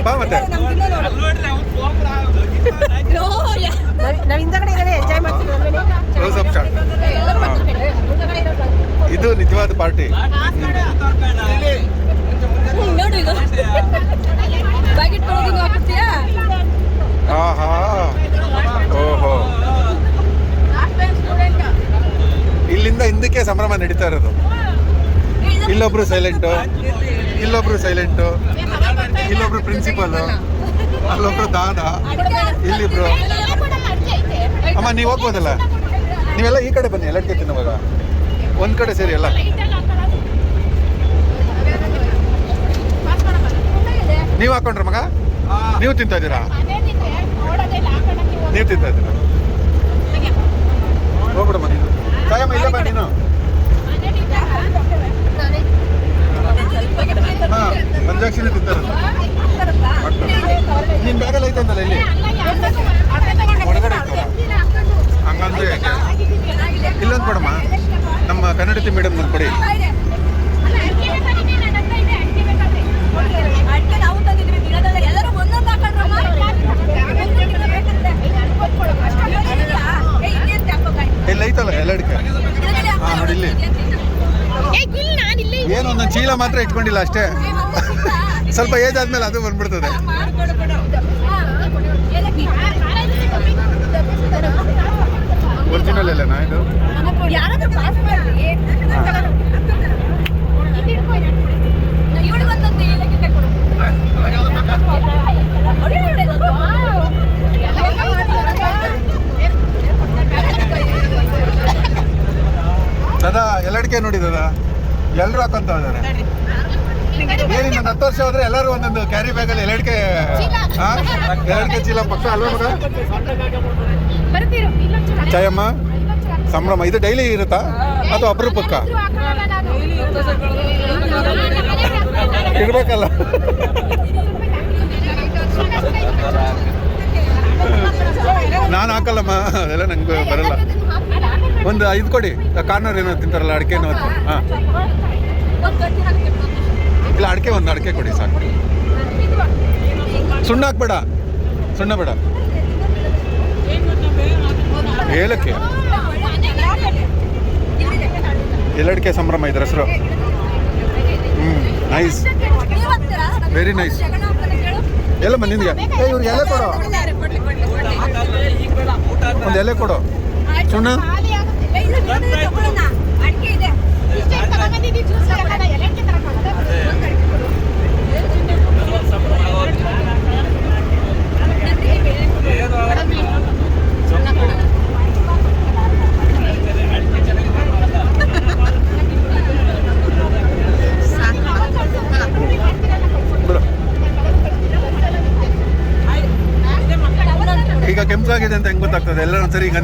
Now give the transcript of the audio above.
ಬಾ ಮತ್ತೆ. Close-up shot. ಇದು ನಿಜವಾದ ಪಾರ್ಟಿ. ಆಹಾ, ಓಹೋ, ಇಲ್ಲಿಂದ ಹಿಂದಕ್ಕೆ ಸಂಭ್ರಮ ನಡೀತಾ ಇರೋದು. ಇಲ್ಲೊಬ್ರು ಸೈಲೆಂಟು, ಇಲ್ಲೊಬ್ರು ಸೈಲೆಂಟು, ಇಲ್ಲೊಬ್ರು ಪ್ರಿನ್ಸಿಪಲ್, ಅಲ್ಲೊಬ್ರು ದಾದ, ಇಲ್ಲಿಬ್ರು. ಅಮ್ಮ ನೀವು ಹೋಗ್ಬೋದಲ್ಲ, ನೀವೆಲ್ಲ ಈ ಕಡೆ ಬನ್ನಿ, ಎಲ್ಲಕ್ಕೆ ತಿನ್ನುವಾಗ ಒಂದ್ ಕಡೆ ಸೇರಿ ಎಲ್ಲ. ನೀವು ಹಾಕೊಂಡ್ರ ಮಗ? ನೀವು ತಿಂತಾ ಇದ್ದೀರಾ? ನೀವು ತಿಂತಾ ಇದ್ದೀರಾ? ಹೋಗ್ಬಿಡಮ್ಮ ನೀನು. ಕಾಯಮ್ಮ ಇಲ್ಲ ಬಾ ನೀನು. ಹಾ, ಮಂಜಾಕ್ಷಿನೇ ತಿಂತಾರ. ನಿನ್ ಬ್ಯಾಗಲ್ಲಿ ಐತೆ ಅಂತಲ್ಲ ಇಲ್ಲಿ ಹೊರಗಡೆ ಇರ್ತಲ್ಲ, ಹಂಗಂದ್ರೆ ಇಲ್ಲೊಂದು ಕೊಡಮ್ಮ, ನಮ್ಮ ಕನ್ನಡತಿ ಮೇಡಮ್ ಒಂದು ಕೊಡಿ. ಇಲ್ಲಿ ಐತಲ್ಲ ಎಲ್ಲ ಅಡಿಕೆ. ಹಾ ನೋಡಿ ಇಲ್ಲಿ ಏನು ಒಂದೊಂದು ಚೀಲ ಮಾತ್ರ ಇಟ್ಕೊಂಡಿಲ್ಲ ಅಷ್ಟೇ. ಸ್ವಲ್ಪ ಏಜ್ ಆದ್ಮೇಲೆ ಅದು ಬಂದ್ಬಿಡ್ತದೆ. ಒರಿಜಿನಲ್ ಅಲ್ಲೇನಾ ಇದು? ದಾದಾ ಎಲ್ಲಡಿಕೆ ನೋಡಿ ದಾದಾ, ಎಲ್ಲರೂ ಹಾಕೊಂತ ಇದ್ದಾರೆ. ಏನಿನ್ನ 10 ವರ್ಷ ಹೋದ್ರೆ ಎಲ್ಲರೂ ಒಂದೊಂದು ಕ್ಯಾರಿ ಬ್ಯಾಗಲ್ಲಿ ಎಲ್ಲಡಿಕೆ ಚೀಲ ಪಕ್ಕ ಅಲ್ವಾ ಮಗ? ಚಾಯಮ್ಮ ಸಂಭ್ರಮ ಇದು ಡೈಲಿ ಇರುತ್ತಾ ಅಥವಾ ಅಪರೂಪಕ್ಕ ಇರ್ಬೇಕಲ್ಲ? ನಾನು ಹಾಕಲ್ಲಮ್ಮ, ಅದೆಲ್ಲ ನಂಗೆ ಬರಲ್ಲ. ಒಂದು 5 ಕೊಡಿ, ಕಾರ್ನರ್ ಏನೋ ತಿಂತಾರಲ್ಲ ಅಡಿಕೆನೋ. ಹಾಂ ಇಲ್ಲ, ಅಡಿಕೆ ಒಂದು ಅಡಿಕೆ ಕೊಡಿ ಸಾಕು. ಸುಣ್ಣ ಹಾಕ್ಬೇಡ, ಸುಣ್ಣ ಬೇಡ. ಏಲಕ್ಕಿ ಎಲ್ಲಡಿಕೆ ಸಂಭ್ರಮ ಇದ್ರ ಹೆಸರು. Nice, very nice. ಎಲ್ಲಮ್ಮ ನಿನ್ಗೆ ಇವ್ರಿಗೆ ಎಲೆ ಕೊಡು, ಒಂದು ಎಲೆ ಕೊಡು. ಸುಣ್ಣ ಈಗ ಕೆಂಪಾಗಿದೆ ಅಂತ ಹೆಂಗ್ ಗೊತ್ತಾಗ್ತದೆ? ಎಲ್ಲ ಒಂದ್ಸರಿ ಈಗ